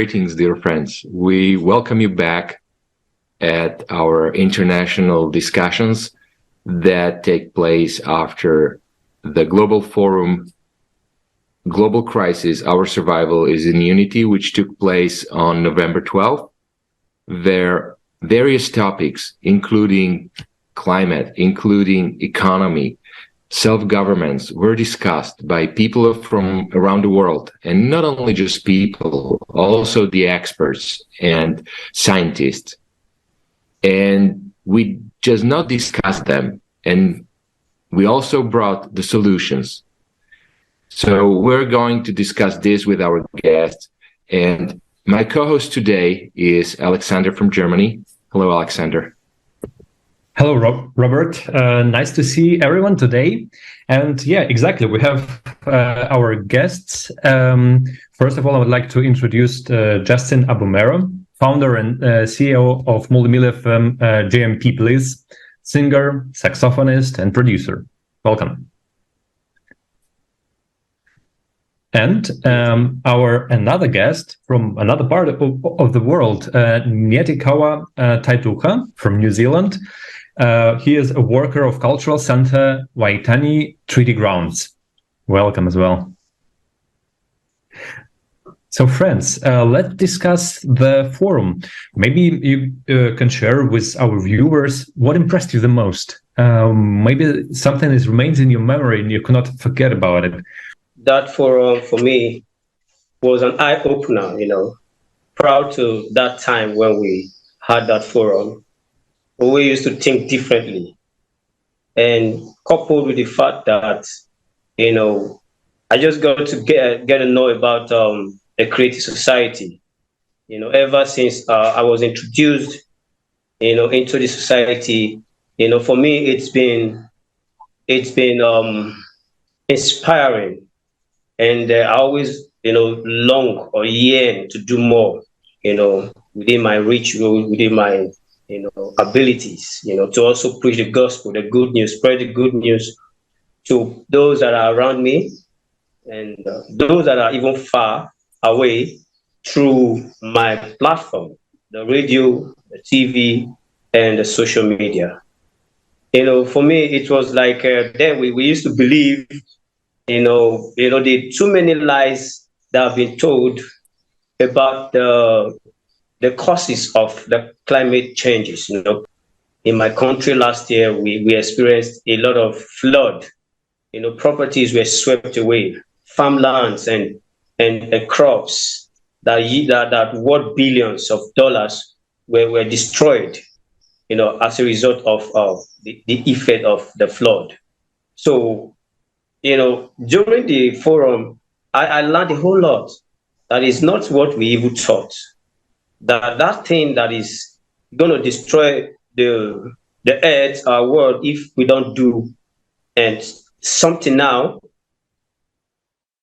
Greetings, dear friends. We welcome you back at our international discussions that take place after the Global Forum, Global Crisis, Our Survival is in Unity, which took place on November 12th. There various topics, including climate, including economy, self-governments, were discussed by people from around the world, and not only just people, also the experts and scientists. And we just not discussed them, and we also brought the solutions. So we're going to discuss this with our guests, and my co-host today is Alexander from Germany. Hello, Alexander. Hello, Robert. Nice to see everyone today. And yeah, exactly. We have our guests. First of all, I would like to introduce Justin Abumere, founder and CEO of multimedia firm JMP Bliss, singer, saxophonist, and producer. Welcome. And our another guest from another part of the world, Ngati Kawa Taituha from New Zealand. He is a worker of Cultural Center Waitangi Treaty Grounds. Welcome as well. So friends, let's discuss the forum. Maybe you can share with our viewers what impressed you the most. Maybe something that remains in your memory and you cannot forget about it. That forum for me was an eye-opener, proud to that time when we had that forum. We used to think differently, and coupled with the fact that, I just got to get to know about a creative society. Ever since I was introduced, into the society, for me it's been inspiring, and I always, long or yearn to do more, within my reach, within my abilities, to also preach the gospel, the good news, spread the good news to those that are around me and those that are even far away through my platform, the radio, the TV, and the social media. For me, it was like then we used to believe, the too many lies that have been told about the causes of the climate changes. In my country last year, we experienced a lot of flood. Properties were swept away, farmlands and crops that worth billions of dollars were destroyed, as a result of the effect of the flood. So, during the forum, I learned a whole lot. That is not what we even thought. That thing that is going to destroy the earth, our world, if we don't do and something now,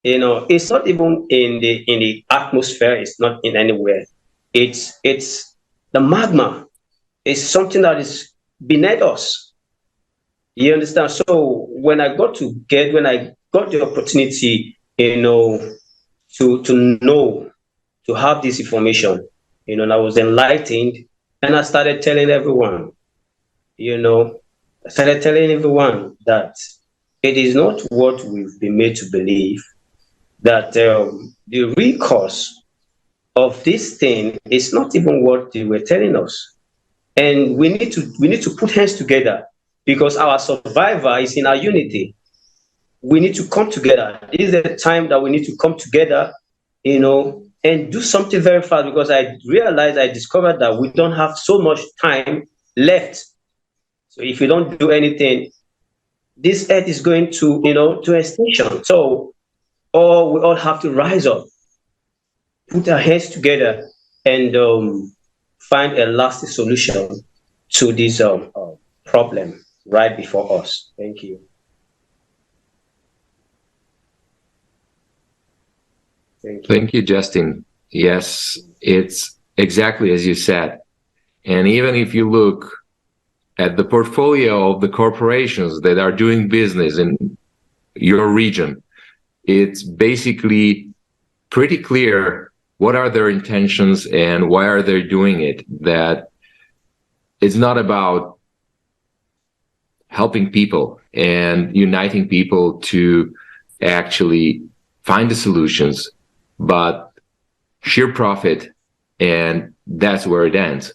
it's not even in the atmosphere. It's not in anywhere. It's the magma. It's something that is beneath us. You understand? So when I got the opportunity, to have this information, and I was enlightened, and I started telling everyone, that it is not what we've been made to believe, that the real cause of this thing is not even what they were telling us. And we need to put hands together, because our survival is in our unity. We need to come together. This is the time that we need to come together, and do something very fast, because I discovered that we don't have so much time left. So if we don't do anything, this earth is going to extinction. So we all have to rise up, put our heads together, and find a lasting solution to this problem right before us. Thank you. Thank you, Justin. Yes, it's exactly as you said. And even if you look at the portfolio of the corporations that are doing business in your region, it's basically pretty clear what are their intentions and why are they doing it? That it's not about helping people and uniting people to actually find the solutions, but sheer profit, and that's where it ends.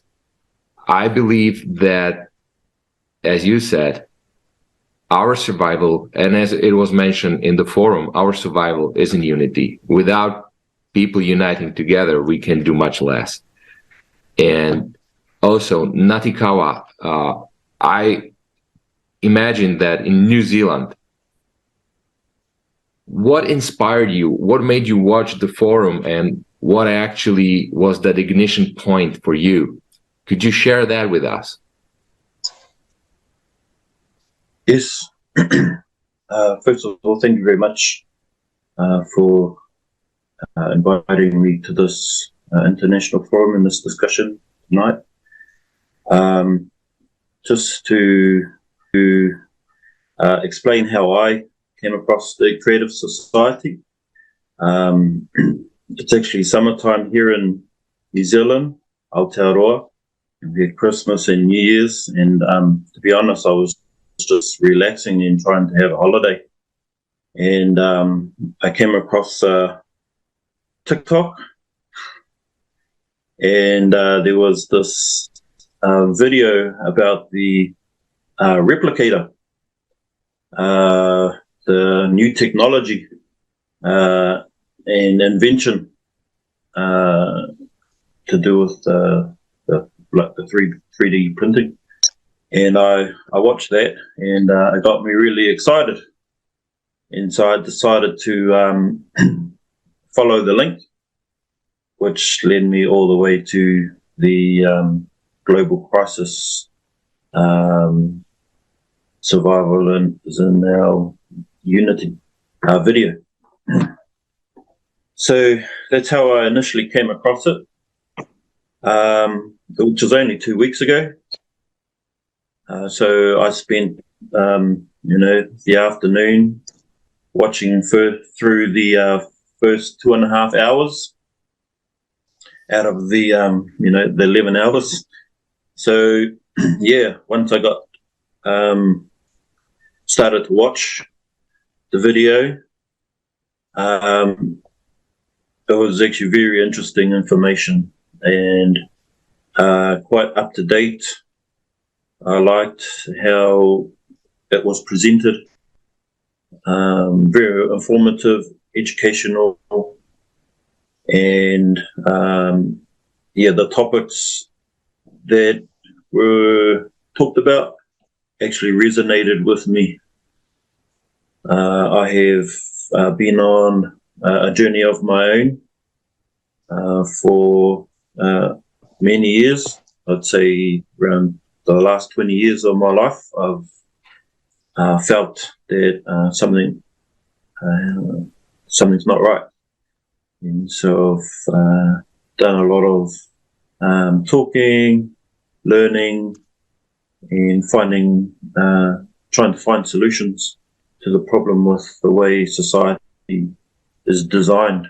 I believe that, as you said, our survival, and as it was mentioned in the forum, our survival is in unity. Without people uniting together, we can do much less. And also, Ngati Kawa, I imagine that in New Zealand, what inspired you? What made you watch the forum, and what actually was that ignition point for you? Could you share that with us? Yes. First of all, thank you very much for inviting me to this international forum and this discussion tonight. Just to explain how I came across the Creative Society. It's actually summertime here in New Zealand, Aotearoa. We had Christmas and New Year's, and to be honest, I was just relaxing and trying to have a holiday. And I came across TikTok, and there was this video about the replicator, the new technology and invention to do with the 3D printing. And I watched that, and it got me really excited. And so I decided to follow the link, which led me all the way to the global crisis survival and is in our unity video. So that's how I initially came across it, which was only 2 weeks ago. So I spent, the afternoon watching through the first 2.5 hours out of the, the 11 hours. So, yeah, once I got started to watch the video, it was actually very interesting information and quite up to date. I liked how it was presented, very informative, educational, and the topics that were talked about actually resonated with me. I have been on a journey of my own for many years. I'd say around the last 20 years of my life, I've felt that something's not right. And so I've done a lot of talking, learning, and trying to find solutions to the problem with the way society is designed.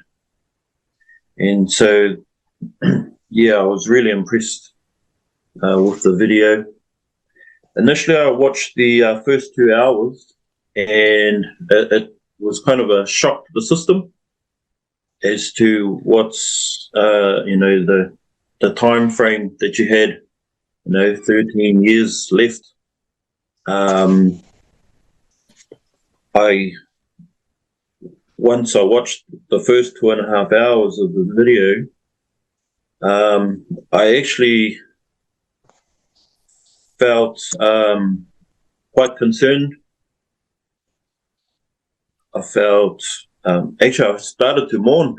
And so, I was really impressed with the video. Initially, I watched the first 2 hours, and it was kind of a shock to the system as to what's, the time frame that you had, 13 years left. Once I watched the first 2.5 hours of the video, I actually felt quite concerned. I felt, I started to mourn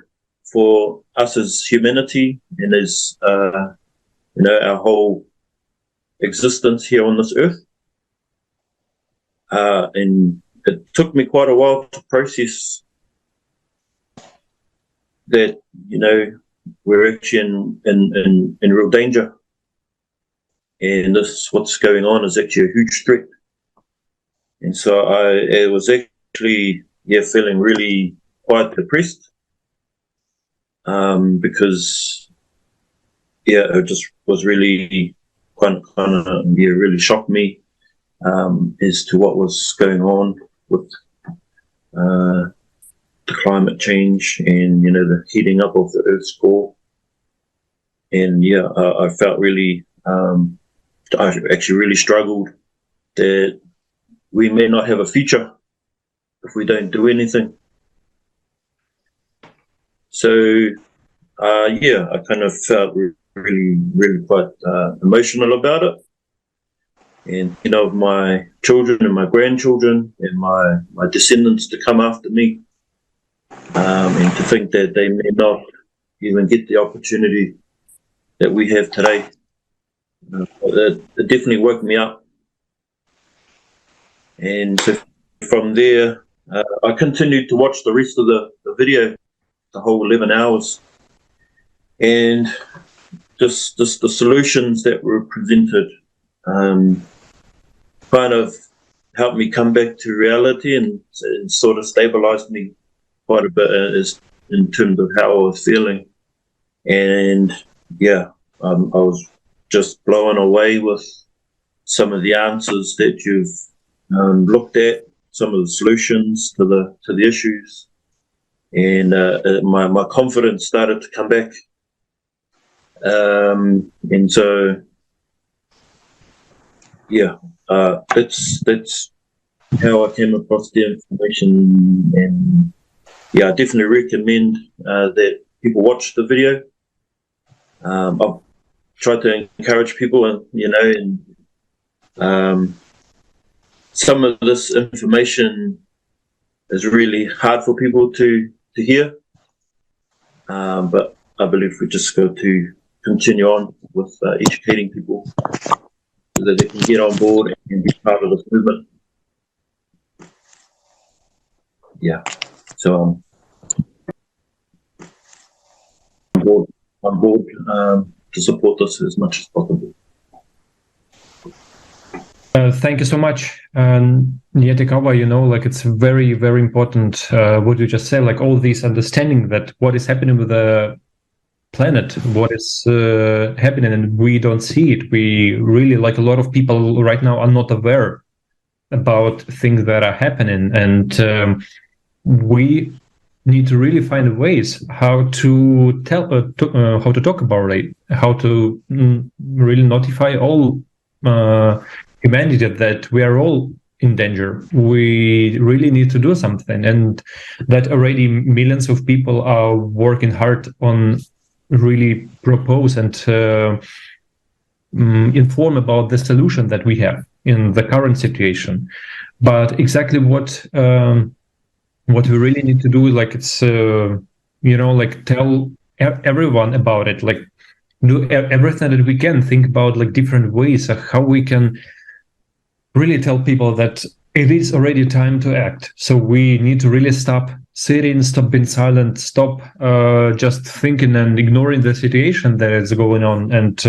for us as humanity and as, our whole existence here on this earth. And it took me quite a while to process that, we're actually in real danger. And what's going on is actually a huge threat. And so I was actually, feeling really quite depressed. because it just was really really shocked me as to what was going on with the climate change and the heating up of the Earth's core. And I felt really, I actually really struggled that we may not have a future if we don't do anything. So I kind of felt really quite emotional about it. And my children and my grandchildren and my descendants to come after me, and to think that they may not even get the opportunity that we have today. It definitely woke me up. And so from there, I continued to watch the rest of the video, the whole 11 hours, and just the solutions that were presented kind of helped me come back to reality and sort of stabilized me quite a bit in terms of how I was feeling. And I was just blown away with some of the answers that you've looked at, some of the solutions to the issues, and my confidence started to come back. And so that's how I came across the information. And I definitely recommend that people watch the video. I've tried to encourage people, and some of this information is really hard for people to hear, but I believe we just got to continue on with educating people so that they can get on board and be part of this movement. So I'm on board to support this as much as possible. Thank you so much, Ngati Kawa. It's very, very important what you just said, like all this understanding that what is happening with the planet, what is happening, and we don't see it. We really, like a lot of people right now, are not aware about things that are happening, and we need to really find ways how to tell, how to talk about it, how to really notify all humanity that we are all in danger. We really need to do something, and that already millions of people are working hard on really propose and inform about the solution that we have in the current situation. But exactly what we really need to do, like it's like tell everyone about it, like do everything that we can, think about like different ways of how we can really tell people that it is already time to act. So we need to really stop sitting, stop being silent, stop just thinking and ignoring the situation that is going on, and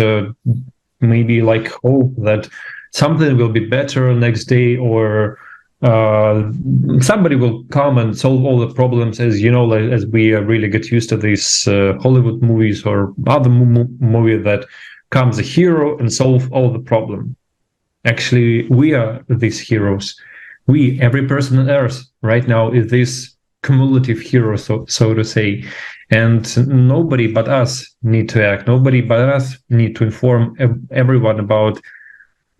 maybe like hope that something will be better next day, or somebody will come and solve all the problems, as as we really get used to these Hollywood movies or other movie that comes a hero and solve all the problem. Actually, we are these heroes. Every person on Earth right now is this cumulative hero, so to say. And nobody but us need to act. Nobody but us need to inform everyone about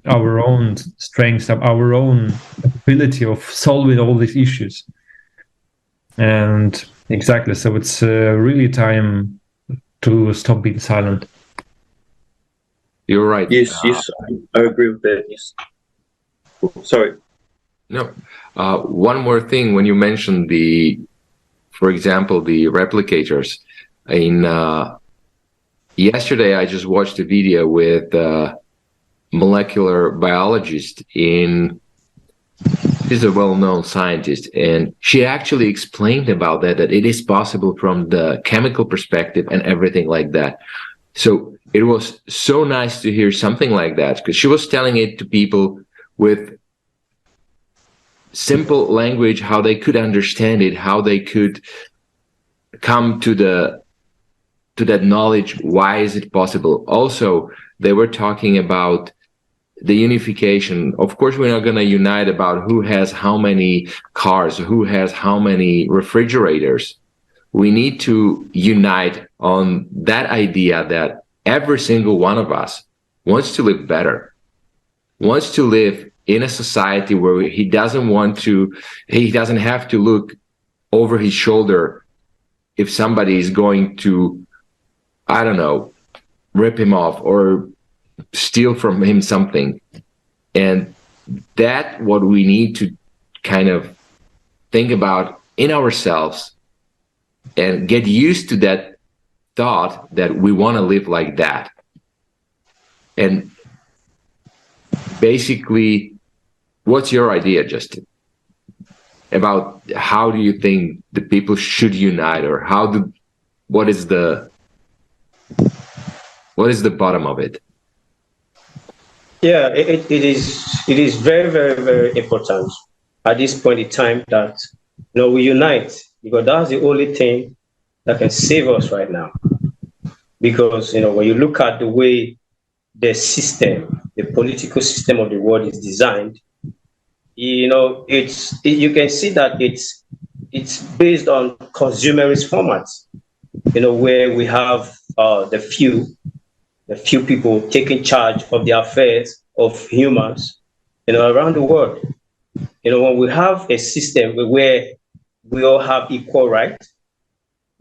our own strengths, our own ability of solving all these issues. And exactly, so it's really time to stop being silent. You're right. Yes, I agree with that. Yes. Sorry. No. One more thing, when you mentioned for example, the replicators. Yesterday, I just watched a video with a molecular biologist. She's a well-known scientist, and she actually explained about that it is possible from the chemical perspective and everything like that. So it was so nice to hear something like that, because she was telling it to people with simple language, how they could understand it, how they could come to the to that knowledge, why is it possible? Also, they were talking about the unification. Of course, we're not going to unite about who has how many cars, who has how many refrigerators. We need to unite on that idea that every single one of us wants to live better, wants to live in a society where he doesn't have to look over his shoulder if somebody is going to, I don't know, rip him off or steal from him something. And that's what we need to kind of think about in ourselves and get used to that thought that we want to live like that. And basically, what's your idea, Justin, about how do you think the people should unite, or what is the bottom of it? Yeah, it is very, very, very important at this point in time that we unite, because that's the only thing that can save us right now. Because when you look at the way the political system of the world is designed, you can see that it's based on consumerist formats, where we have the few people taking charge of the affairs of humans, around the world. When we have a system where we all have equal rights,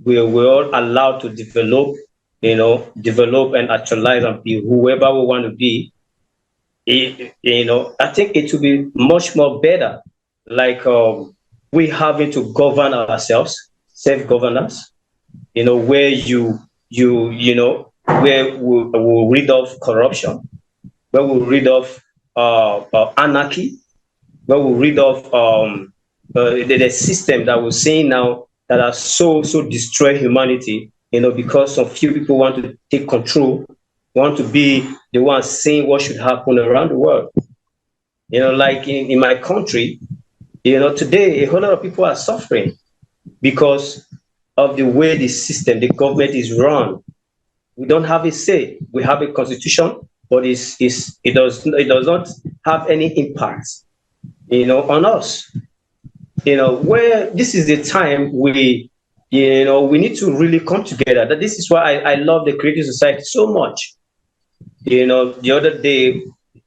where we're all allowed to develop and actualize and be whoever we want to be, I think it will be much more better. Like we having to govern ourselves, self-governance, where where we'll rid of corruption, where we'll rid of anarchy, where we'll rid of the system that we're seeing now that are so destroy humanity, because some few people want to take control, want to be the ones saying what should happen around the world. Like in my country, today a whole lot of people are suffering because of the way the system, the government is run. We don't have a say. We have a constitution, but it does not have any impact, on us. Where this is the time we need to really come together. That this is why I love the Creative Society so much. The other day,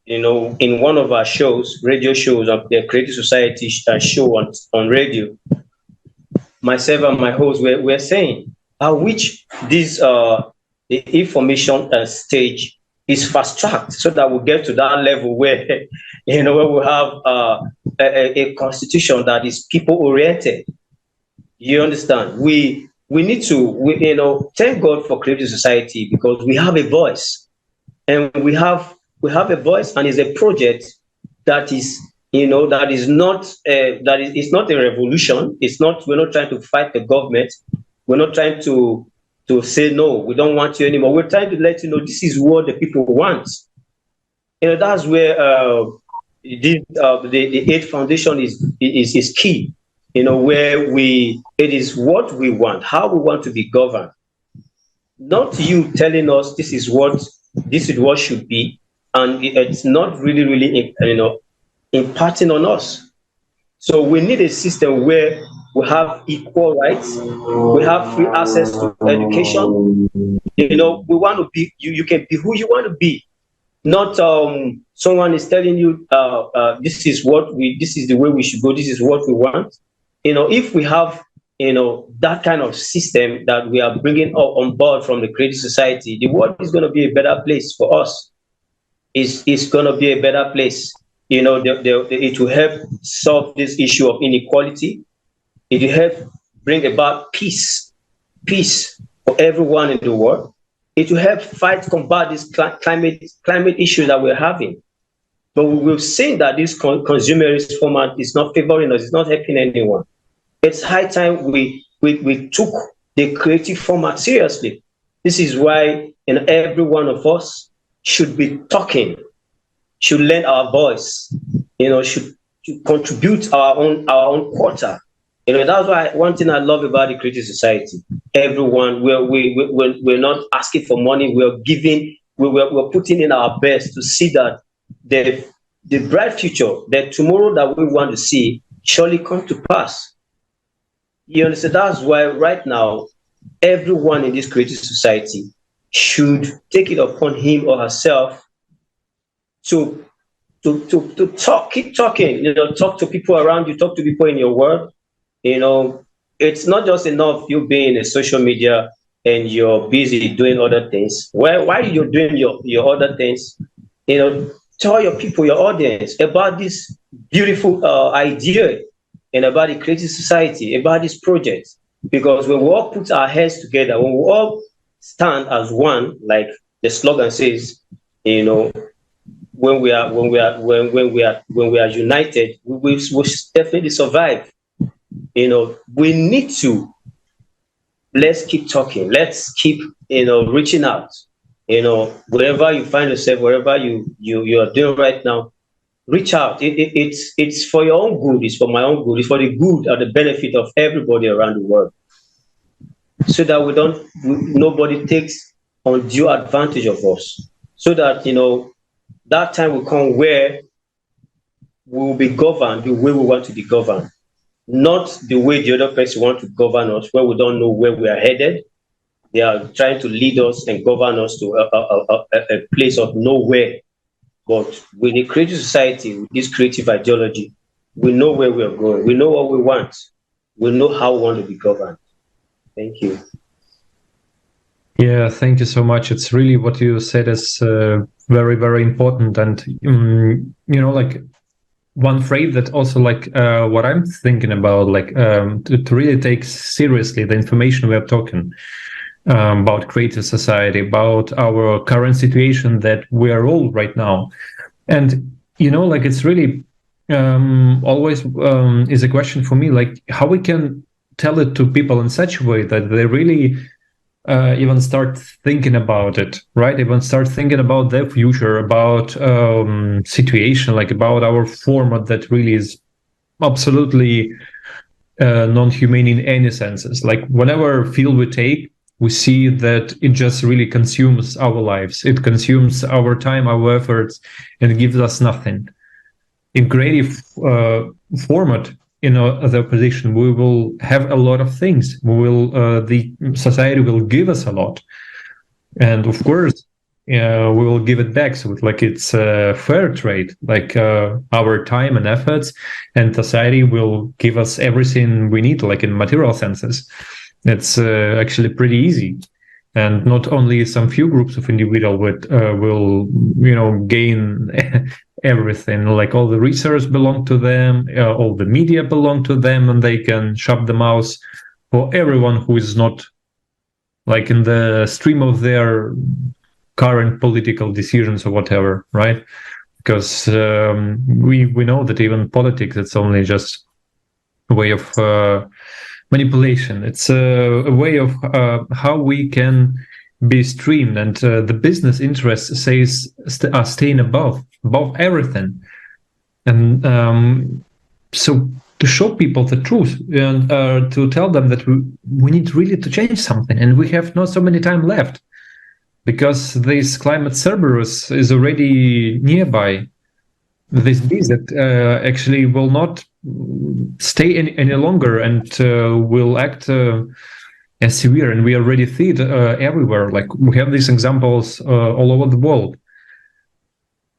in one of our shows, radio shows of the Creative Society show on radio, myself and my host were saying how which this the information stage is fast tracked so that we get to that level where where we have a constitution that is people oriented. You understand? We need to thank God for Creative Society, because we have a voice, and we have a voice, and it's a project that is that is not it's not a revolution. We're not trying to fight the government. We're not trying to say no, we don't want you anymore. We're trying to let you know this is what the people want. That's where the Aid Foundation is key. Where it is what we want, how we want to be governed. Not you telling us this is what should be, and it's not really imparting on us. So we need a system where we have equal rights, we have free access to education. We want to be, you can be who you want to be. Not someone is telling you this is the way we should go, this is what we want. If we have that kind of system that we are bringing on board from the Creative Society, the world is going to be a better place for us. It's going to be a better place. It will help solve this issue of inequality. It will help bring about peace for everyone in the world. It will help combat this climate issue that we're having. But we've seen that this consumerist format is not favoring us, it's not helping anyone. It's high time we took the creative format seriously. This is why every one of us should be talking, should lend our voice, should contribute our own quota That's why one thing I love about the creative society. Everyone, we're not asking for money. We're giving. We're putting in our best to see that the bright future, the tomorrow that we want to see, surely come to pass. You understand? That's why right now, everyone in this creative society should take it upon him or herself to talk, keep talking. Talk to people around you, talk to people in your world. It's not just enough you being in social media and you're busy doing other things. While you're doing your other things, tell your people, your audience, about this beautiful idea and about the creative society, about this project. Because when we all put our heads together, when we all stand as one, like the slogan says, when we are united, we will definitely survive. We need to, let's keep talking, let's keep reaching out. Wherever you find yourself, wherever you are doing right now, reach out. It's for your own good, it's for my own good, it's for the good and the benefit of everybody around the world, so that nobody takes undue advantage of us, so that that time will come where we will be governed the way we want to be governed, not the way the other person wants to govern us, where we don't know where we are headed. They are trying to lead us and govern us to a place of nowhere. But with the creative society, with this creative ideology, we know where we are going. We know what we want. We know how we want to be governed. Thank you. Yeah, thank you so much. It's really what you said is very, very important. And, like one phrase that also what I'm thinking about, to really take seriously the information we are talking about creative society, about our current situation that we are all right now. And, it's really always is a question for me, how we can tell it to people in such a way that they really even start thinking about it, right? Even start thinking about their future, about situation, about our format that really is absolutely non-humane in any senses. Whatever field we take, we see that it just really consumes our lives. It consumes our time, our efforts, and gives us nothing. In creative format, the opposition, we will have a lot of things. The society will give us a lot, and of course, we will give it back. So it's a fair trade, our time and efforts, and society will give us everything we need, in material senses. It's actually pretty easy, and not only some few groups of individuals will gain everything. All the research belong to them, all the media belong to them, and they can shut the mouth for everyone who is not in the stream of their current political decisions or whatever, right? Because we know that even politics, it's only just a way of manipulation. It's a way of how we can be streamed, and the business interest are staying above everything. And so to show people the truth and to tell them that we need really to change something, and we have not so many time left, because this climate Cerberus is already nearby. This beast that actually will not stay any longer, and will act as severe, and we already see it everywhere. We have these examples all over the world.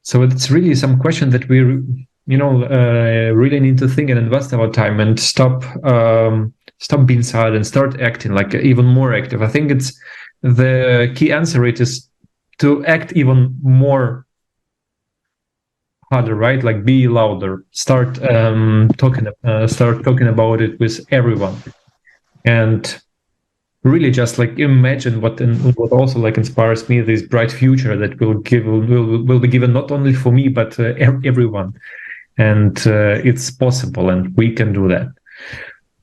So it's really some question that we really need to think and invest our time, and stop being silent and start acting even more active. I think it's the key answer. It is to act even more harder, right? Be louder, start talking about it with everyone, and really just imagine what also inspires me, this bright future that will be given not only for me but everyone. And it's possible, and we can do that.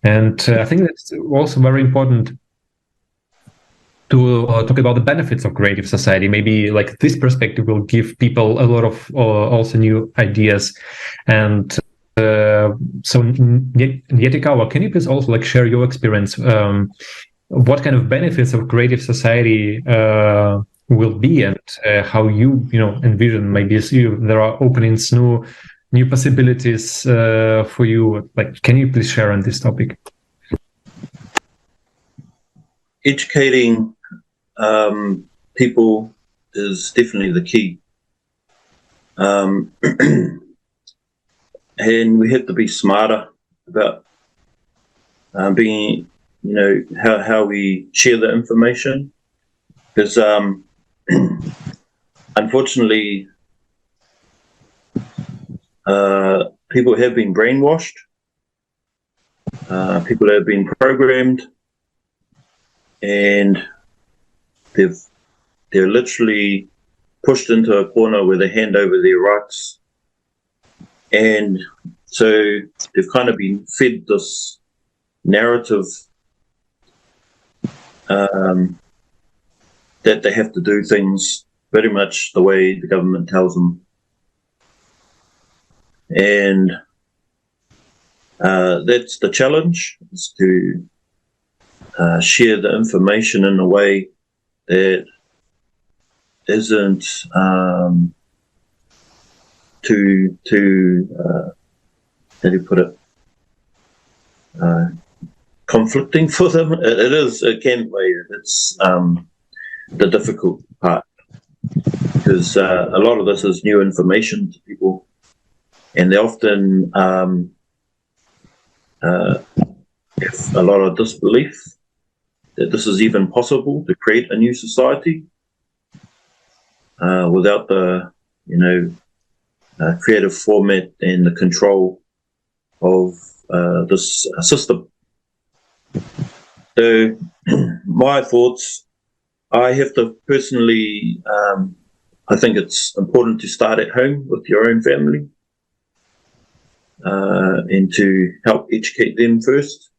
And I think that's also very important to talk about the benefits of creative society. Maybe this perspective will give people a lot of also new ideas. And so Ngati Kawa, can you please also like share your experience? What kind of benefits of creative society will be, and how you envision maybe there are openings, new possibilities for you? Like, can you please share on this topic? Educating people is definitely the key. And we have to be smarter about being, how we share the information, because unfortunately, people have been brainwashed. People have been programmed, and they're literally pushed into a corner where they hand over their rights. And so they've kind of been fed this narrative that they have to do things very much the way the government tells them. And that's the challenge, is to share the information in a way that isn't too how do you put it, conflicting for them. It can be. It's the difficult part, because a lot of this is new information to people, and they often have a lot of disbelief that this is even possible to create a new society without the creative format and the control of this system. So my thoughts, I have to personally, I think it's important to start at home with your own family, and to help educate them first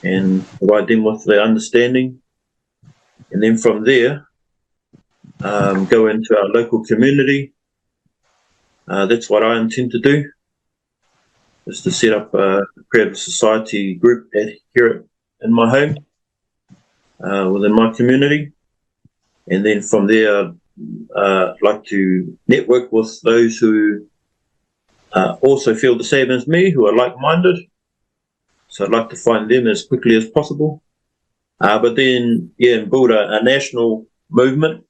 and provide them with the understanding. And then from there, go into our local community. That's what I intend to do, is to set up a creative society group here in my home, within my community. And then from there, I'd like to network with those who also feel the same as me, who are like-minded. So I'd like to find them as quickly as possible. But then, build a national movement.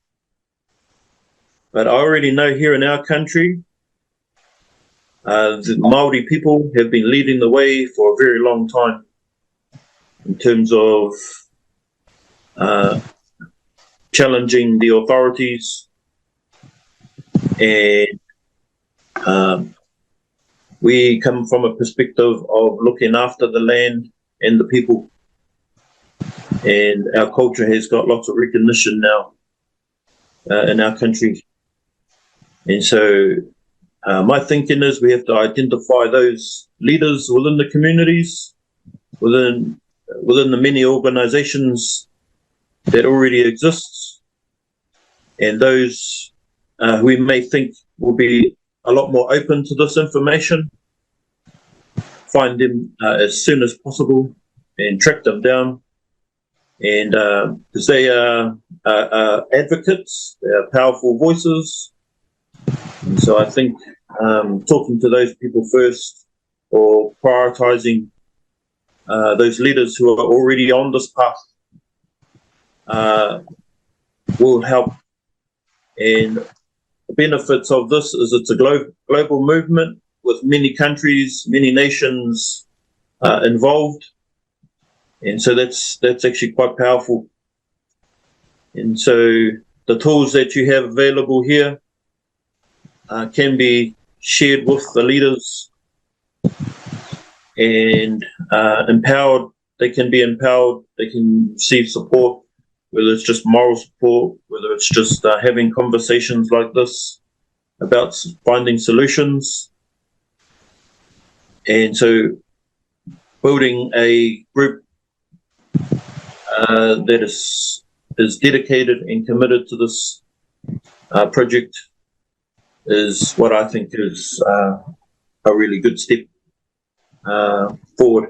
But I already know here in our country, the Māori people have been leading the way for a very long time in terms of challenging the authorities, and we come from a perspective of looking after the land and the people, and our culture has got lots of recognition now in our country. And so my thinking is we have to identify those leaders within the communities, within the many organizations that already exists, and those we may think will be a lot more open to this information, find them as soon as possible and track them down. And because they are advocates, they are powerful voices. And so I think talking to those people first, or prioritizing those leaders who are already on this path, will help. And the benefits of this is it's a global movement with many countries, many nations involved. And so that's actually quite powerful. And so the tools that you have available here can be shared with the leaders and empowered. They can be empowered. They can receive support, whether it's just moral support, whether it's just having conversations like this about finding solutions. And so building a group that is dedicated and committed to this project is what I think is a really good step forward.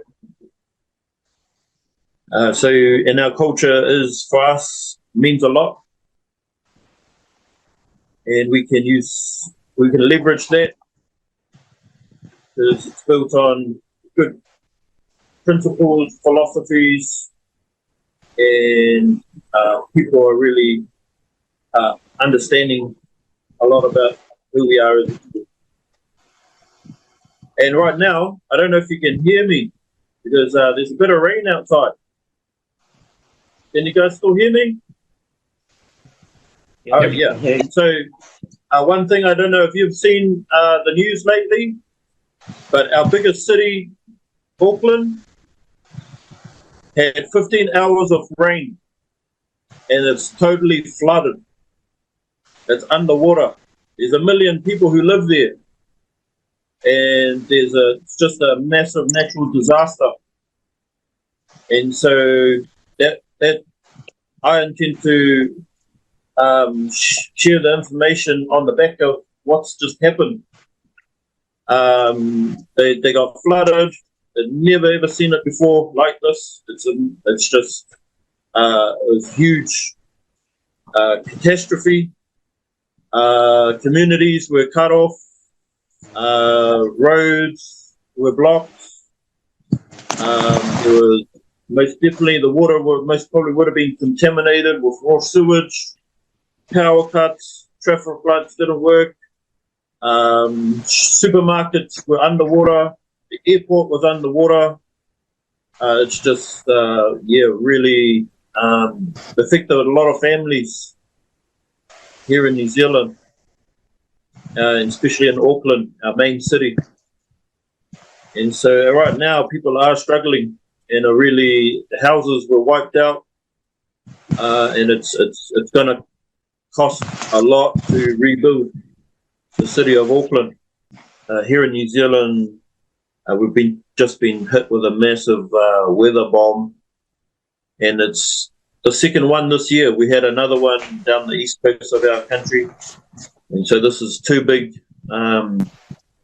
So in our culture is for us means a lot, and we can leverage that because it's built on good principles, philosophies, and people are really understanding a lot about who we are as people. And right now, I don't know if you can hear me because there's a bit of rain outside. Can you guys still hear me? Yeah. So one thing, I don't know if you've seen the news lately, but our biggest city, Auckland, had 15 hours of rain, and it's totally flooded. It's underwater. There's 1 million people who live there, and it's just a massive natural disaster. And so that I intend to share the information on the back of what's just happened. They got flooded. They'd never ever seen it before like this. It's just a huge catastrophe. Communities were cut off. Roads were blocked. There was most definitely the water most probably would have been contaminated with raw sewage. Power cuts, traffic lights didn't work. Supermarkets were underwater. The airport was underwater. It's just really affected a lot of families here in New Zealand, especially in Auckland, our main city. And so right now people are struggling, and the houses were wiped out, and it's going to cost a lot to rebuild the city of Auckland. Here in New Zealand, we've just been hit with a massive weather bomb, and it's the second one this year. We had another one down the east coast of our country, and so this is two big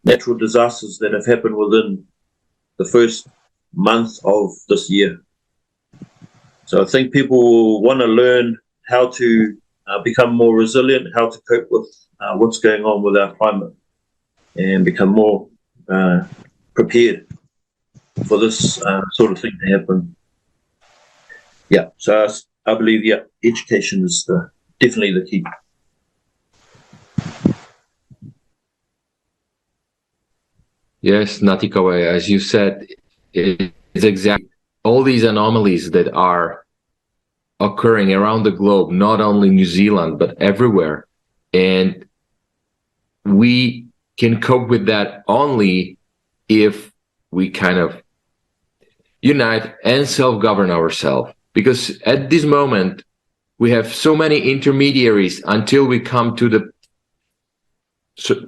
natural disasters that have happened within the first month of this year. So I think people want to learn how to become more resilient, how to cope with what's going on with our climate, and become more prepared for this sort of thing to happen. Yeah, so I believe, education is definitely the key. Yes, Ngati Kawa, as you said, it's exactly all these anomalies that are occurring around the globe, not only New Zealand, but everywhere. And we can cope with that only if we kind of unite and self-govern ourselves. Because at this moment, we have so many intermediaries until we come to the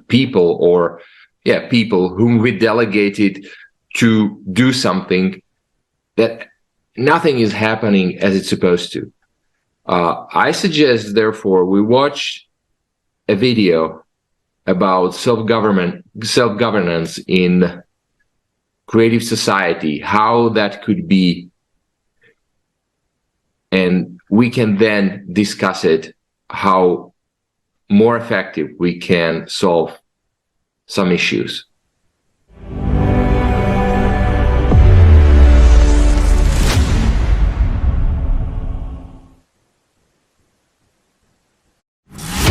people whom we delegated to do something, that nothing is happening as it's supposed to. I suggest, therefore, we watch a video about self-governance in creative society, how that could be, and we can then discuss it, how more effective we can solve some issues.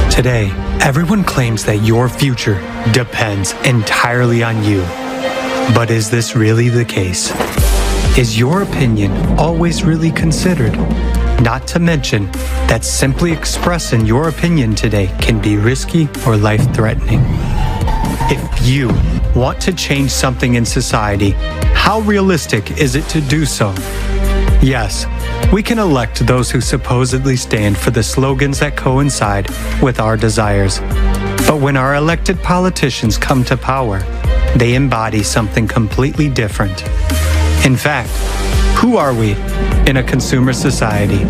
Today, everyone claims that your future depends entirely on you. But is this really the case? Is your opinion always really considered? Not to mention that simply expressing your opinion today can be risky or life-threatening. If you want to change something in society, how realistic is it to do so? Yes, we can elect those who supposedly stand for the slogans that coincide with our desires. But when our elected politicians come to power, they embody something completely different. In fact, who are we in a consumer society?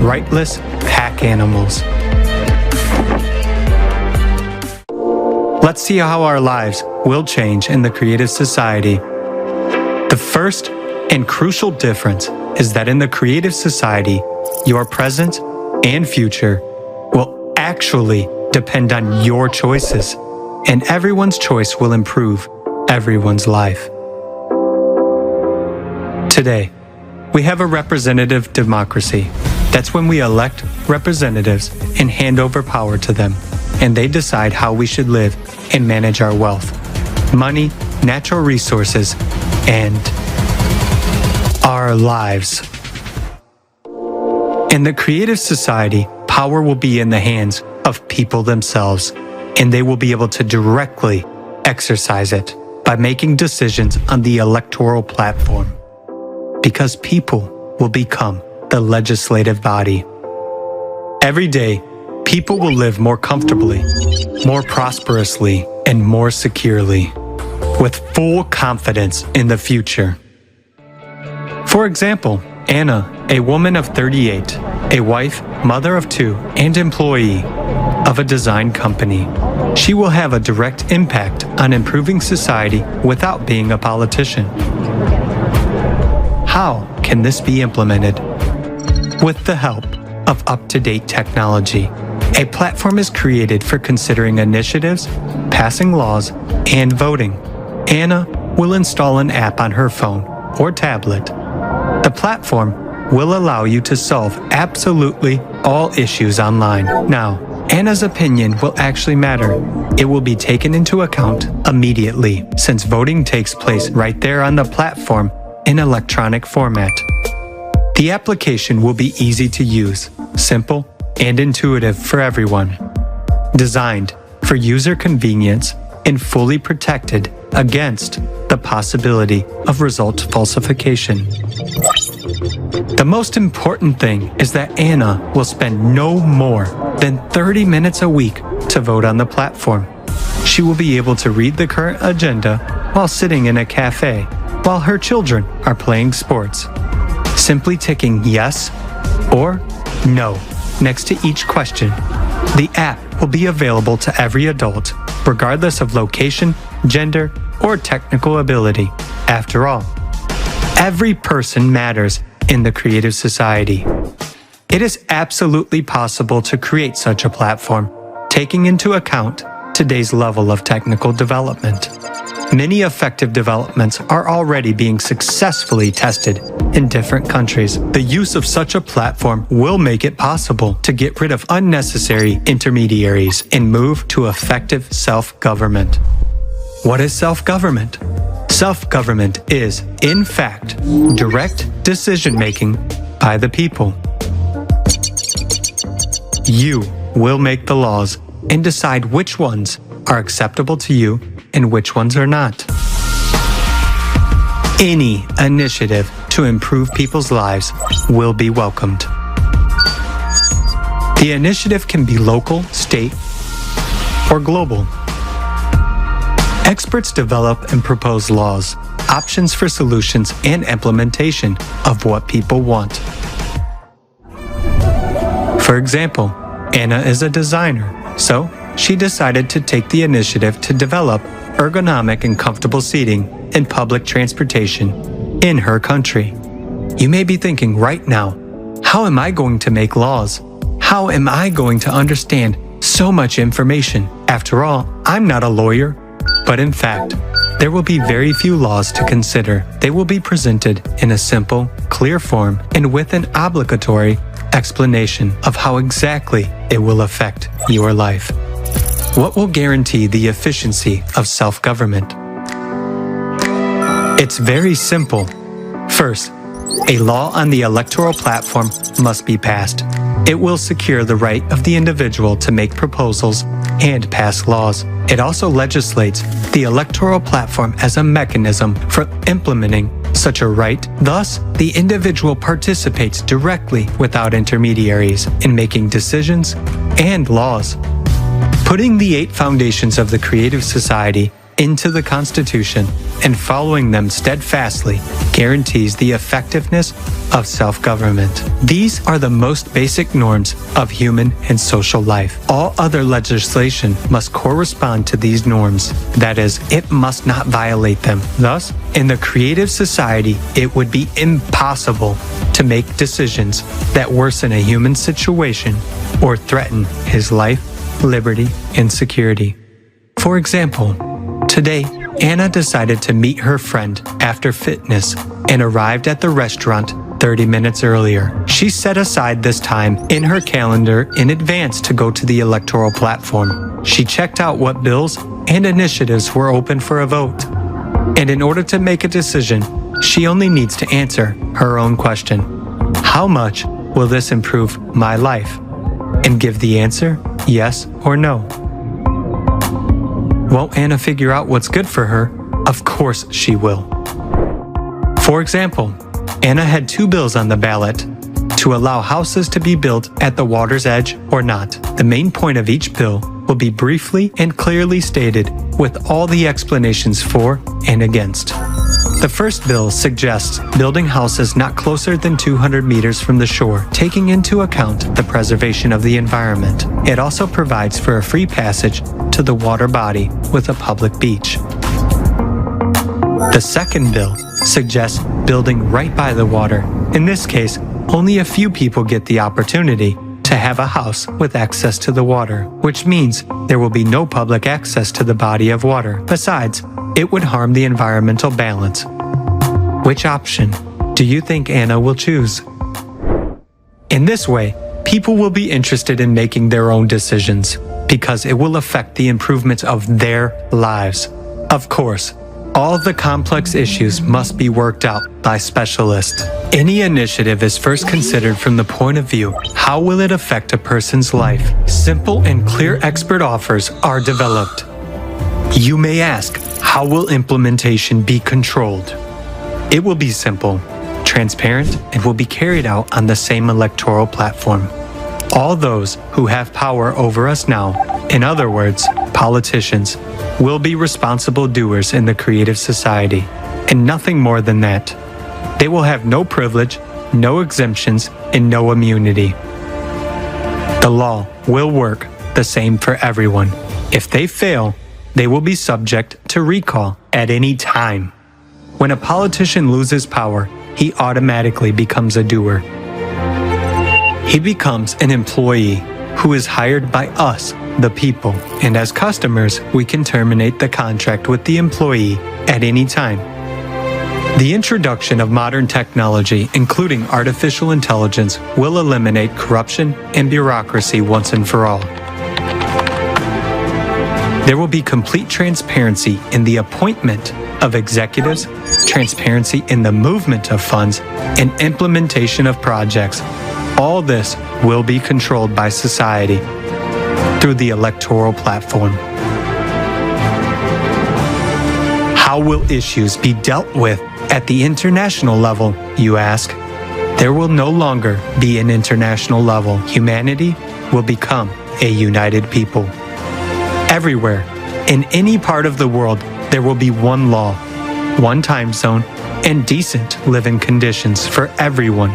Rightless pack animals. Let's see how our lives will change in the creative society. The first and crucial difference is that in the creative society, your present and future will actually depend on your choices, and everyone's choice will improve everyone's life. Today, we have a representative democracy. That's when we elect representatives and hand over power to them, and they decide how we should live and manage our wealth, money, natural resources, and our lives. In the creative society, power will be in the hands of people themselves, and they will be able to directly exercise it by making decisions on the electoral platform, because people will become the legislative body. Every day, people will live more comfortably, more prosperously, and more securely, with full confidence in the future. For example, Anna, a woman of 38, a wife, mother of 2, and employee of a design company. She will have a direct impact on improving society without being a politician. How can this be implemented? With the help of up-to-date technology. A platform is created for considering initiatives, passing laws, and voting. Anna will install an app on her phone or tablet. The platform will allow you to solve absolutely all issues online. Now, Anna's opinion will actually matter. It will be taken into account immediately, since voting takes place right there on the platform in electronic format. The application will be easy to use, simple, and intuitive for everyone. Designed for user convenience and fully protected against the possibility of result falsification. The most important thing is that Anna will spend no more than 30 minutes a week to vote on the platform. She will be able to read the current agenda while sitting in a cafe while her children are playing sports. Simply ticking yes or no next to each question. The app will be available to every adult, regardless of location, gender, or technical ability. After all, every person matters in the creative society. It is absolutely possible to create such a platform, taking into account today's level of technical development. Many effective developments are already being successfully tested in different countries. The use of such a platform will make it possible to get rid of unnecessary intermediaries and move to effective self-government. What is self-government? Self-government is, in fact, direct decision-making by the people. You will make the laws and decide which ones are acceptable to you and which ones are not. Any initiative to improve people's lives will be welcomed. The initiative can be local, state, or global. Experts develop and propose laws, options for solutions, and implementation of what people want. For example, Anna is a designer, so she decided to take the initiative to develop ergonomic and comfortable seating in public transportation in her country. You may be thinking right now, how am I going to make laws? How am I going to understand so much information? After all, I'm not a lawyer. But in fact, there will be very few laws to consider. They will be presented in a simple, clear form and with an obligatory explanation of how exactly it will affect your life. What will guarantee the efficiency of self-government? It's very simple. First, a law on the electoral platform must be passed. It will secure the right of the individual to make proposals and pass laws. It also legislates the electoral platform as a mechanism for implementing such a right. Thus, the individual participates directly without intermediaries in making decisions and laws. Putting the 8 foundations of the creative society into the Constitution and following them steadfastly guarantees the effectiveness of self-government. These are the most basic norms of human and social life. All other legislation must correspond to these norms. That is, it must not violate them. Thus, in the creative society, it would be impossible to make decisions that worsen a human situation or threaten his life, liberty, and security. For example, today, Anna decided to meet her friend after fitness and arrived at the restaurant 30 minutes earlier. She set aside this time in her calendar in advance to go to the electoral platform. She checked out what bills and initiatives were open for a vote. And in order to make a decision, she only needs to answer her own question. How much will this improve my life? And give the answer yes or no. Won't Anna figure out what's good for her? Of course she will. For example, Anna had 2 bills on the ballot: to allow houses to be built at the water's edge or not. The main point of each bill will be briefly and clearly stated with all the explanations for and against. The first bill suggests building houses not closer than 200 meters from the shore, taking into account the preservation of the environment. It also provides for a free passage to the water body with a public beach. The second bill suggests building right by the water. In this case, only a few people get the opportunity to have a house with access to the water, which means there will be no public access to the body of water. Besides, it would harm the environmental balance. Which option do you think Anna will choose? In this way, people will be interested in making their own decisions because it will affect the improvement of their lives. Of course, all the complex issues must be worked out by specialists. Any initiative is first considered from the point of view, how will it affect a person's life? Simple and clear expert offers are developed. You may ask, how will implementation be controlled? It will be simple, transparent, and will be carried out on the same electoral platform. All those who have power over us now, in other words, politicians, will be responsible doers in the creative society, and nothing more than that. They will have no privilege, no exemptions, and no immunity. The law will work the same for everyone. If they fail, they will be subject to recall at any time. When a politician loses power, he automatically becomes a doer. He becomes an employee who is hired by us, the people, and as customers, we can terminate the contract with the employee at any time. The introduction of modern technology, including artificial intelligence, will eliminate corruption and bureaucracy once and for all. There will be complete transparency in the appointment of executives, transparency in the movement of funds, and implementation of projects. All this will be controlled by society through the electoral platform. How will issues be dealt with at the international level, you ask? There will no longer be an international level. Humanity will become a united people. Everywhere, in any part of the world, there will be one law, one time zone, and decent living conditions for everyone.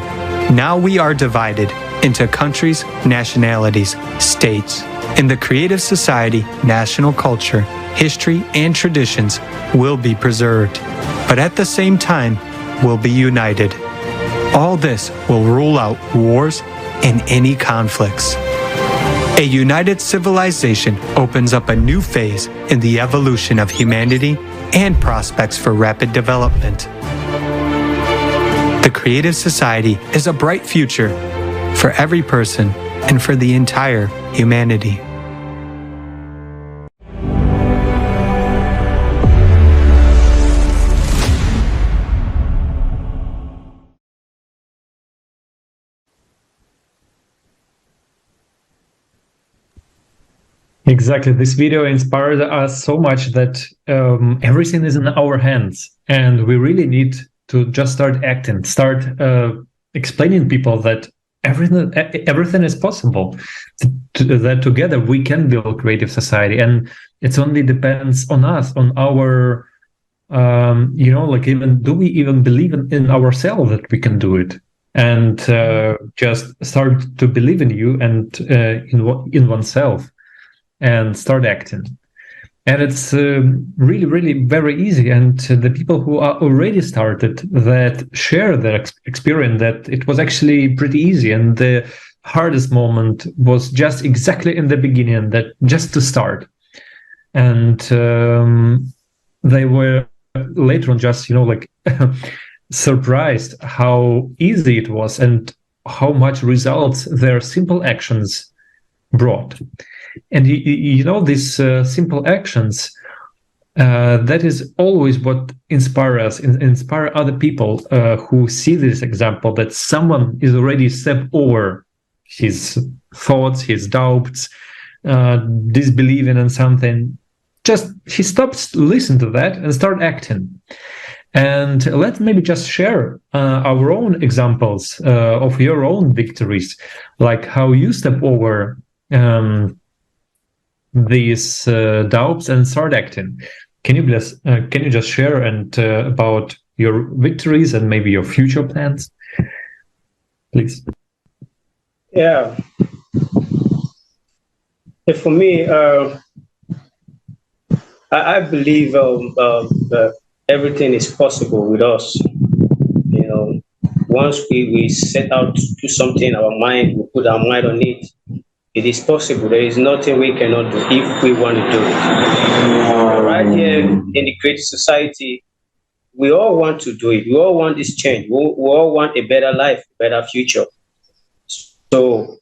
Now we are divided into countries, nationalities, states. In the creative society, national culture, history, and traditions will be preserved, but at the same time will be united. All this will rule out wars and any conflicts. A united civilization opens up a new phase in the evolution of humanity and prospects for rapid development. The creative society is a bright future for every person and for the entire humanity. Exactly. This video inspired us so much that everything is in our hands, and we really need to just start acting, start explaining people that everything is possible, that together we can build creative society, and it only depends on us, on our, even do we even believe in ourselves that we can do it? and just start to believe in you and in oneself and start acting. And it's really, really very easy. And the people who are already started that share their experience that it was actually pretty easy. And the hardest moment was just exactly in the beginning, that just to start. And they were later on just, like surprised how easy it was and how much results their simple actions brought. And these simple actions, that is always what inspires us, inspire other people who see this example, that someone is already stepped over his thoughts, his doubts, disbelieving in something. Just he stops, listen to that, and start acting. And let's maybe just share our own examples of your own victories, like how you step over these doubts and start acting. Can you just share about your victories and maybe your future plans, please? Yeah. For me, I believe that everything is possible with us. Once we set out to do something, we put our mind on it. It is possible. There is nothing we cannot do if we want to do it. Right here in the creative society, we all want to do it. We all want this change. We all want a better life, a better future. So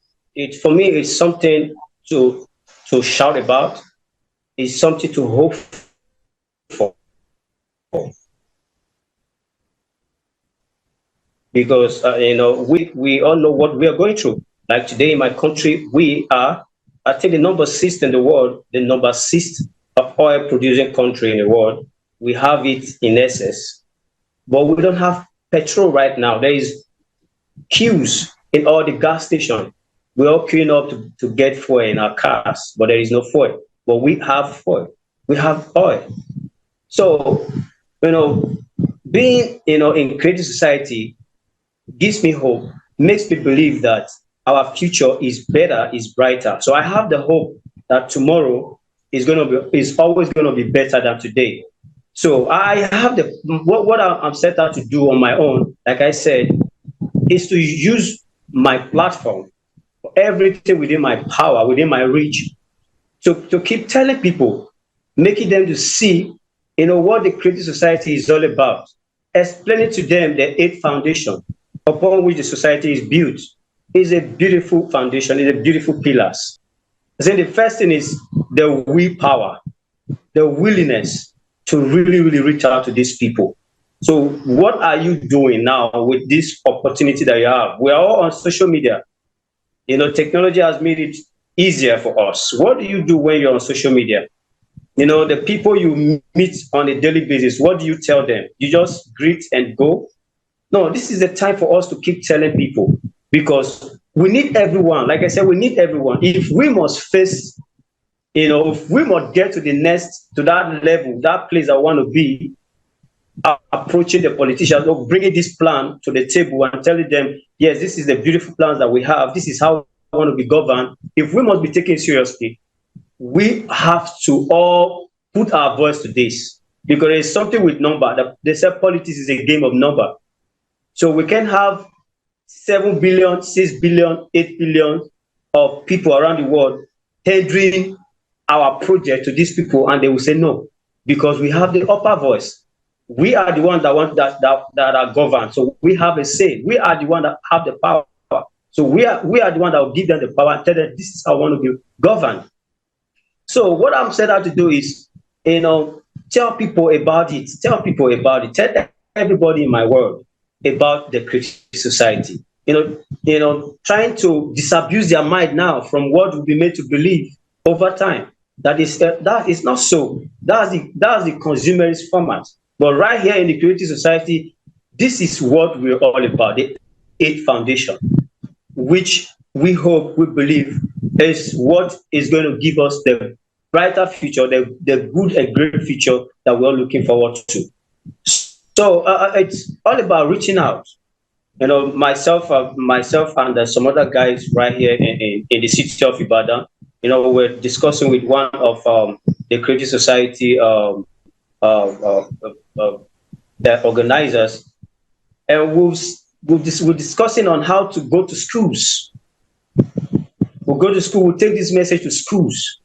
for me, it's something to shout about. It's something to hope for. Because we all know what we are going through. Like today in my country, we are, I think, the number 6th in the world, the number 6th of oil producing country in the world. We have it in excess, but we don't have petrol right now. There is queues in all the gas stations. We're all queuing up to get fuel in our cars, but there is no fuel. But we have fuel. We have oil. So, being, in creative society gives me hope, makes me believe that our future is better, is brighter. So I have the hope that tomorrow is always going to be better than today. So I have what I'm set out to do on my own, like I said, is to use my platform, everything within my power, within my reach, to keep telling people, making them to see, what the creative society is all about, explaining to them the 8 foundation upon which the society is built. Is a beautiful foundation, is a beautiful pillars. I think the first thing is the willpower, the willingness to really, really reach out to these people. So what are you doing now with this opportunity that you have? We are all on social media. Technology has made it easier for us. What do you do when you're on social media? The people you meet on a daily basis, what do you tell them? You just greet and go? No, this is the time for us to keep telling people, because we need everyone. Like I said, we need everyone. If we must face, if we must get to that level, that place I want to be, approaching the politicians or bringing this plan to the table and telling them, yes, this is the beautiful plans that we have. This is how I want to be governed. If we must be taken seriously, we have to all put our voice to this, because there's something with number. They say politics is a game of number. So we can have 7 billion, 6 billion, 8 billion of people around the world tendering our project to these people, and they will say no, because we have the upper voice. We are the ones that are governed. So we have a say. We are the ones that have the power. So we are the ones that will give them the power and tell them this is how I want to be governed. So what I'm set out to do is, tell people about it. Tell people about it. Tell everybody in my world about the creative society. Trying to disabuse their mind now from what will be made to believe over time. That is not so. That's the consumerist format. But right here in the creative society, this is what we're all about, the 8 foundation, which we hope, we believe is what is going to give us the brighter future, the good and great future that we're looking forward to. So it's all about reaching out. myself and some other guys right here in the city of Ibadan, we're discussing with one of the Creative Society the organizers, and we're discussing on how to go to schools. We'll go to school. We'll take this message to schools.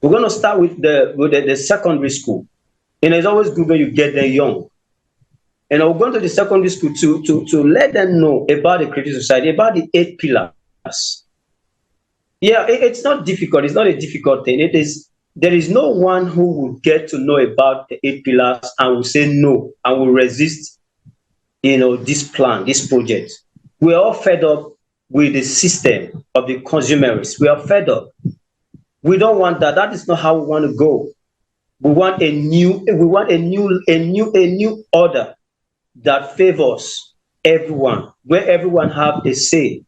We're going to start with the secondary school. It's always good when you get there young. We're going to the secondary school to let them know about the Creative Society, about the 8 pillars. Yeah, it's not difficult. It's not a difficult thing. There is no one who will get to know about the 8 pillars and will say no and will resist, this plan, this project. We're all fed up with the system of the consumerists. We are fed up. We don't want that. That is not how we want to go. We want a new order that favors everyone, where everyone have a say,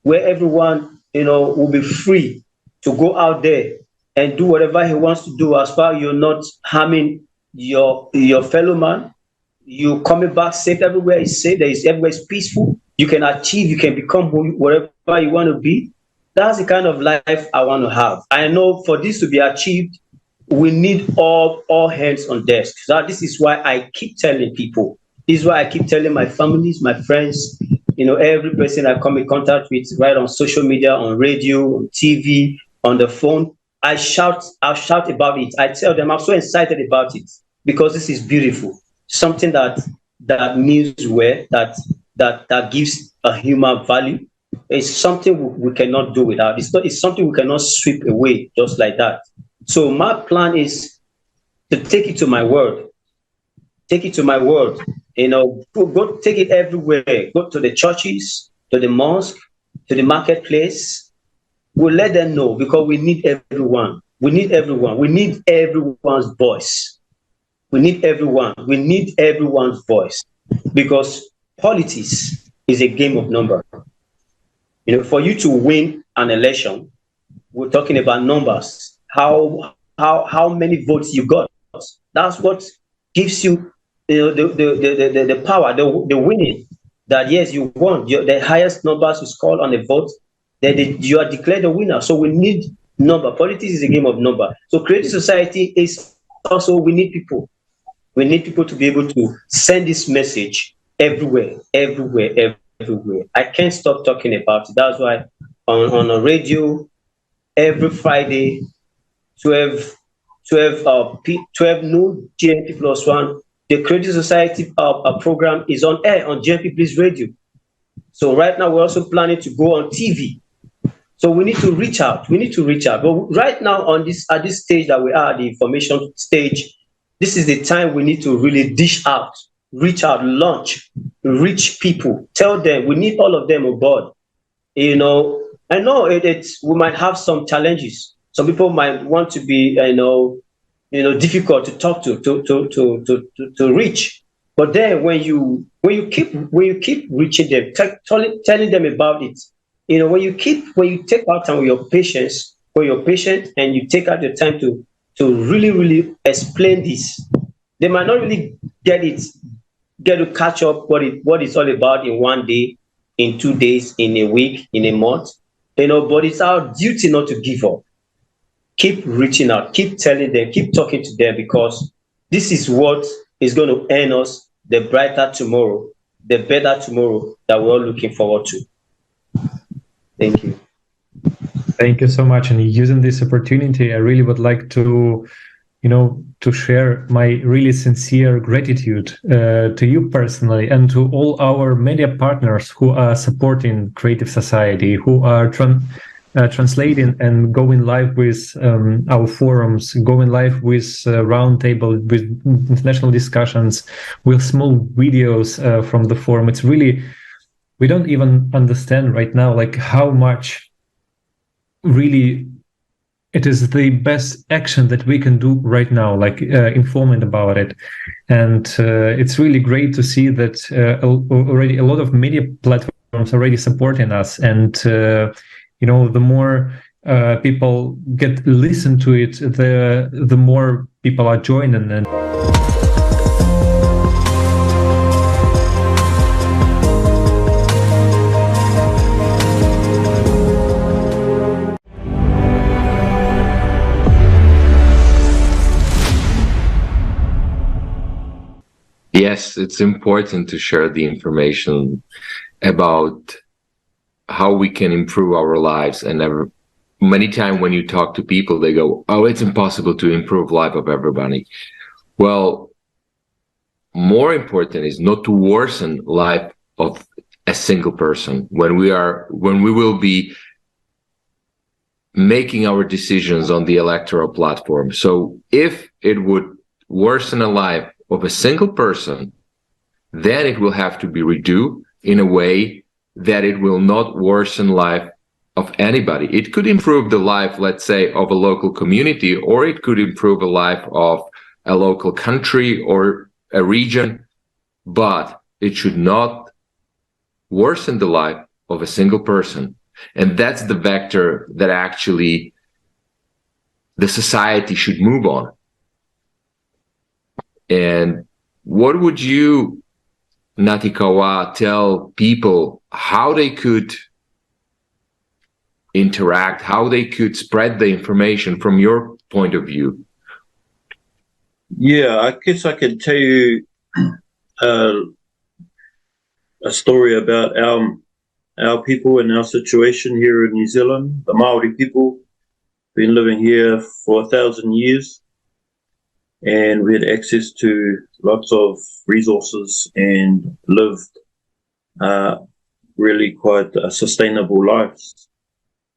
where everyone, will be free to go out there and do whatever he wants to do, as far as you're not harming your fellow man. You coming back safe. Everywhere is safe. Everywhere is peaceful. You can achieve. You can become whatever you want to be. That's the kind of life I want to have. I know for this to be achieved, we need all hands on deck. So this is why I keep telling people. This is why I keep telling my families, my friends, every person I come in contact with, right on social media, on radio, on TV, on the phone. I'll shout about it. I tell them I'm so excited about it because this is beautiful. Something that means well, that gives a human value. It's something we cannot do without. It's something we cannot sweep away just like that. So my plan is to take it to my world. Take it to my world. Go take it everywhere. Go to the churches, to the mosque, to the marketplace. We'll let them know because we need everyone. We need everyone. We need everyone's voice. We need everyone. We need everyone's voice because politics is a game of numbers. For you to win an election, we're talking about numbers. How many votes you got? That's what gives you the power, the winning. That yes, you won. The highest numbers is called on a vote. That you are declared a winner. So we need number. Politics is a game of number. So Creative Society is also, we need people. We need people to be able to send this message everywhere. I can't stop talking about it. That's why on the radio every Friday, 12 noon, JMP Plus 1, the Creative Society program is on air on JMP Bliss Radio. So right now we're also planning to go on TV. So we need to reach out. But right now at this stage that we are, the information stage, this is the time we need to really dish out, reach out, launch, reach people, tell them we need all of them on board. I know we might have some challenges. Some people might want to be, difficult to talk to reach. But then when you keep reaching them, telling them about it, when you take out time with your patients, and you take out the time to really, really explain this, they might not really get to catch up what it's all about in 1 day, in 2 days, in a week, in a month, but it's our duty not to give up. Keep reaching out, keep telling them, keep talking to them, because this is what is going to earn us the brighter tomorrow, the better tomorrow that we're all looking forward to. Thank you. Thank you so much. And using this opportunity, I really would like to share my really sincere gratitude to you personally and to all our media partners who are supporting Creative Society, who are translating and going live with our forums, going live with roundtable, with international discussions, with small videos from the forum. It's really, we don't even understand right now how much really it is the best action that we can do right now, informing about it. And it's really great to see that already a lot of media platforms already supporting us. And, the more people get listen to it, the more people are joining. And yes, it's important to share the information about how we can improve our lives. And many times when you talk to people, they go, oh, it's impossible to improve life of everybody. Well, more important is not to worsen life of a single person when we will be making our decisions on the electoral platform. So if it would worsen a life of a single person, then it will have to be redo in a way that it will not worsen life of anybody. It could improve the life, let's say, of a local community, or it could improve the life of a local country or a region, but it should not worsen the life of a single person. And that's the vector that actually the society should move on. And what would you, Ngati Kawa, tell people how they could interact, how they could spread the information from your point of view? Yeah, I guess I could tell you a story about our people and our situation here in New Zealand. The Maori people been living here for 1,000 years, and we had access to lots of resources and lived really quite sustainable lives.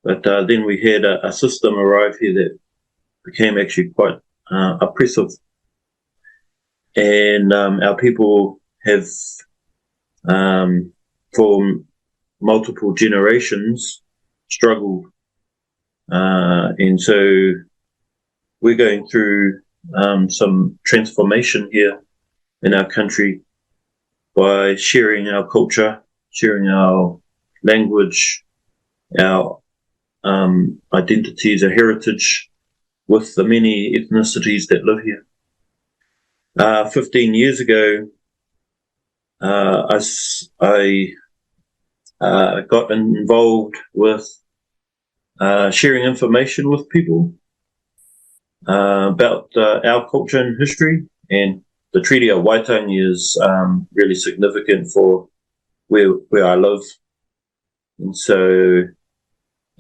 But then we had a system arrive here that became actually quite oppressive. And our people have, for multiple generations, struggled. And so we're going through some transformation here in our country by sharing our culture, sharing our language, our identities, our heritage with the many ethnicities that live here. 15 years ago, I got involved with sharing information with people about our culture and history, and the Treaty of Waitangi is really significant for where I live. And so,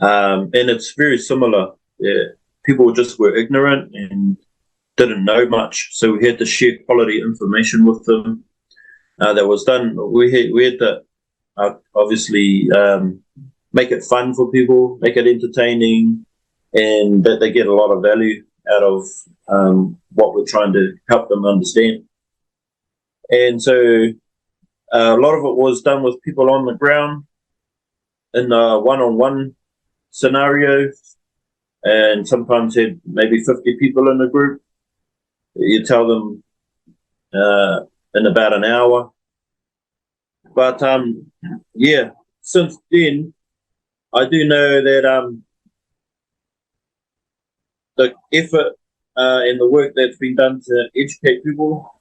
and it's very similar. Yeah, people just were ignorant and didn't know much, so we had to share quality information with them. That was done. We had to obviously make it fun for people, make it entertaining, and that they get a lot of value out of what we're trying to help them understand. And so a lot of it was done with people on the ground in a one-on-one scenario, and sometimes had maybe 50 people in a group. You tell them in about an hour. But yeah, since then, I do know that the effort and the work that's been done to educate people,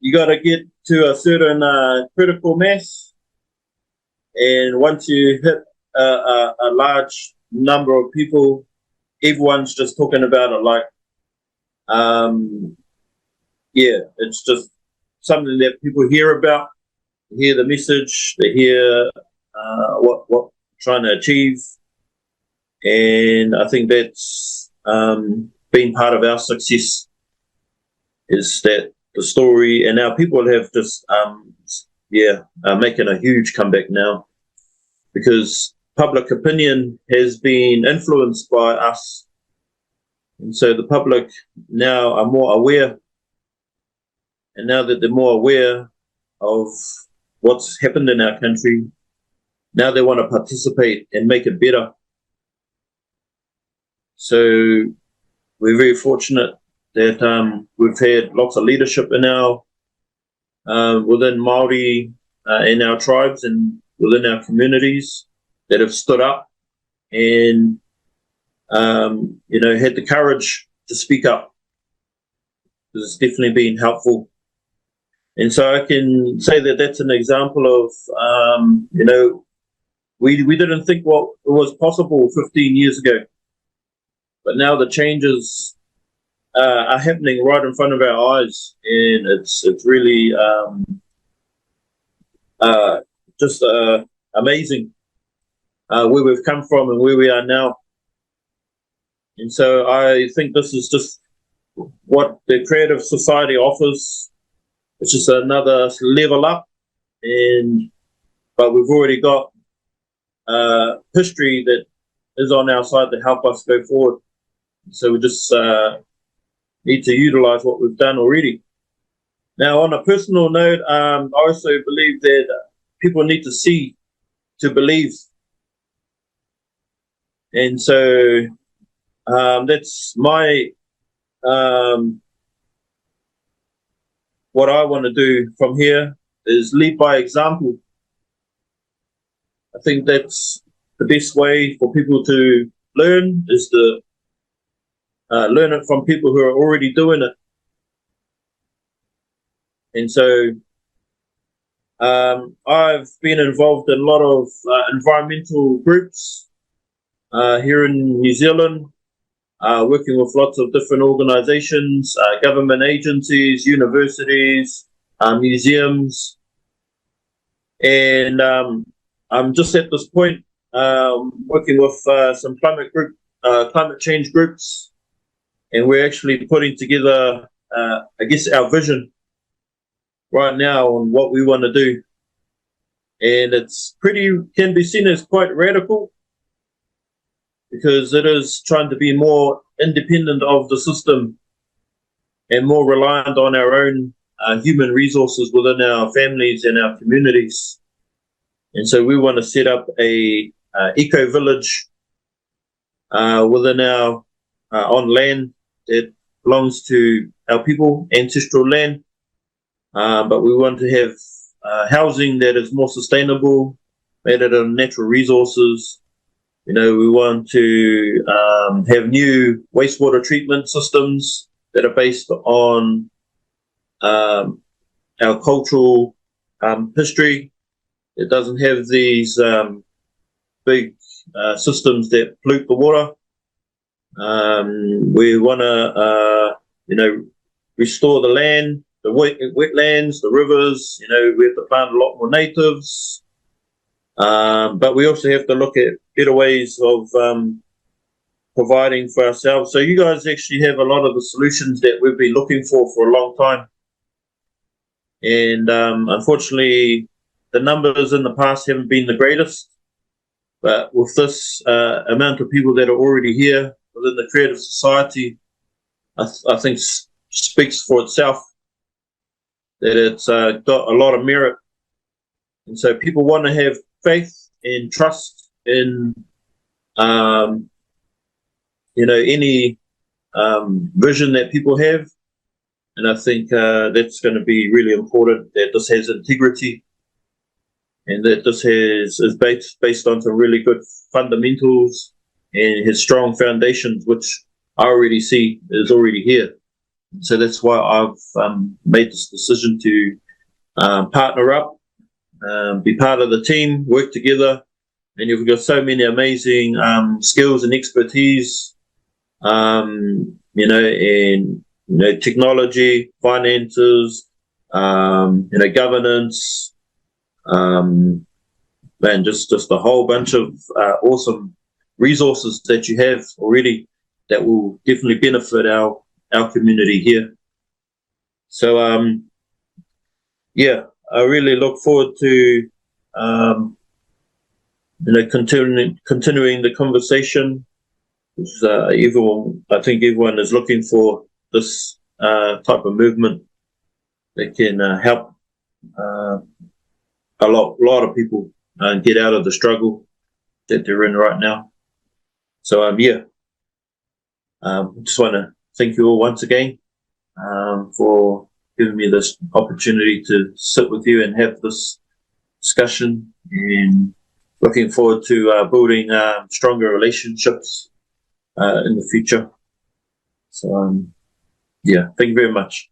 you got to get to a certain critical mass, and once you hit a large number of people, everyone's just talking about it like, yeah, it's just something that people hear about, hear the message, they hear what we're trying to achieve. And I think that's been part of our success, is that the story, and our people have just, making a huge comeback now, because public opinion has been influenced by us. And so the public now are more aware. And now that they're more aware of what's happened in our country, now they want to participate and make it better. So we're very fortunate that we've had lots of leadership in our within Māori in our tribes and within our communities that have stood up and had the courage to speak up, because it's definitely been helpful. And so I can say that that's an example of, we didn't think what was possible 15 years ago, but now the changes are happening right in front of our eyes, and it's really just amazing where we've come from and where we are now. And so I think this is just what the creative society offers. It's just another level up, but we've already got history that is on our side to help us go forward. So we just need to utilize what we've done already. Now, on a personal note, I also believe that people need to see to believe. And so that's my what I want to do from here is lead by example. I think that's the best way for people to learn, is to learn it from people who are already doing it. And so I've been involved in a lot of environmental groups here in New Zealand, working with lots of different organizations, government agencies, universities, museums. And I'm just at this point working with some climate change groups, and we're actually putting together, I guess, our vision right now on what we want to do. And it's can be seen as quite radical, because it is trying to be more independent of the system and more reliant on our own human resources within our families and our communities. And so we want to set up a eco-village within our on land that belongs to our people, ancestral land. But we want to have housing that is more sustainable, made out of natural resources. You know, we want to have new wastewater treatment systems that are based on our cultural history. It doesn't have these big systems that pollute the water. We want to, restore the land, the wetlands, the rivers. We have to plant a lot more natives. But we also have to look at better ways of providing for ourselves. So you guys actually have a lot of the solutions that we've been looking for a long time. And unfortunately, the numbers in the past haven't been the greatest. But with this amount of people that are already here within the creative society, I think speaks for itself, that it's got a lot of merit. And so people want to have faith and trust in, any vision that people have. And I think that's going to be really important, that this has integrity, and that this is based on some really good fundamentals and has strong foundations, which I already see is already here. So that's why I've made this decision to partner up, be part of the team, work together. And you've got so many amazing skills and expertise, and technology, finances, governance, and just a whole bunch of awesome resources that you have already that will definitely benefit our community here. So I really look forward to continuing the conversation. I think everyone is looking for this type of movement that can help a lot of people get out of the struggle that they're in right now. So just want to thank you all once again for giving me this opportunity to sit with you and have this discussion, and looking forward to building stronger relationships in the future. So thank you very much.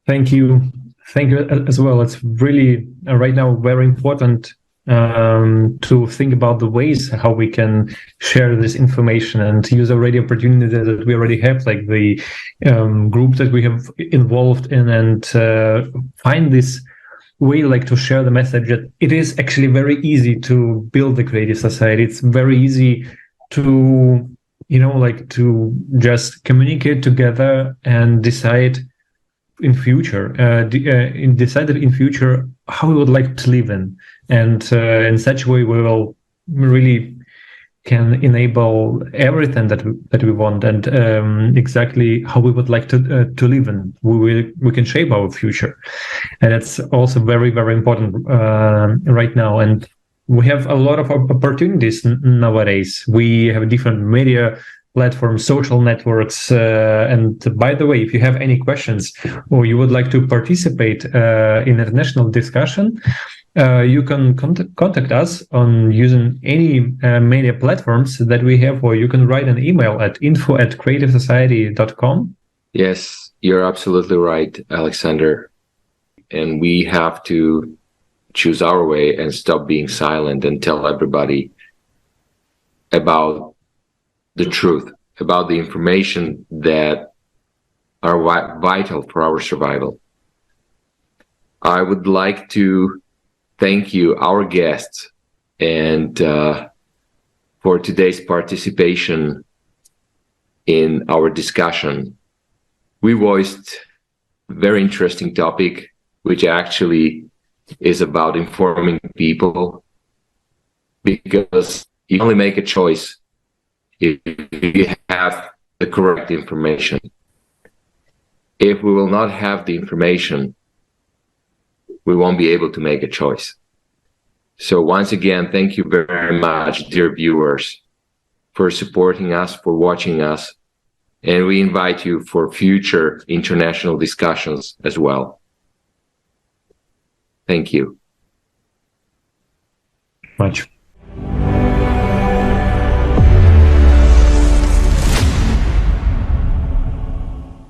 Thank you as well. It's really right now very important to think about the ways how we can share this information and use already opportunities that we already have, like the group that we have involved in, and find this way like to share the message that it is actually very easy to build the creative society. It's very easy to, like to just communicate together and decide in future, decided in future how we would like to live and in such a way we will really can enable everything that we want, and exactly how we would like to live in. We can shape our future, and it's also very, very important right now. And we have a lot of opportunities nowadays. We have different media platforms, social networks, and by the way, if you have any questions or you would like to participate in international discussion, you can contact us on using any media platforms that we have, or you can write an email at info@creativesociety.com. Yes, you're absolutely right, Alexander. And we have to choose our way and stop being silent and tell everybody about the truth, about the information that are vital for our survival. I would like to thank you, our guests, and for today's participation in our discussion. We voiced a very interesting topic, which actually is about informing people, because you only make a choice if you have the correct information. If we will not have the information, we won't be able to make a choice. So once again, thank you very much, dear viewers, for supporting us, for watching us, and we invite you for future international discussions as well. Thank you. Much.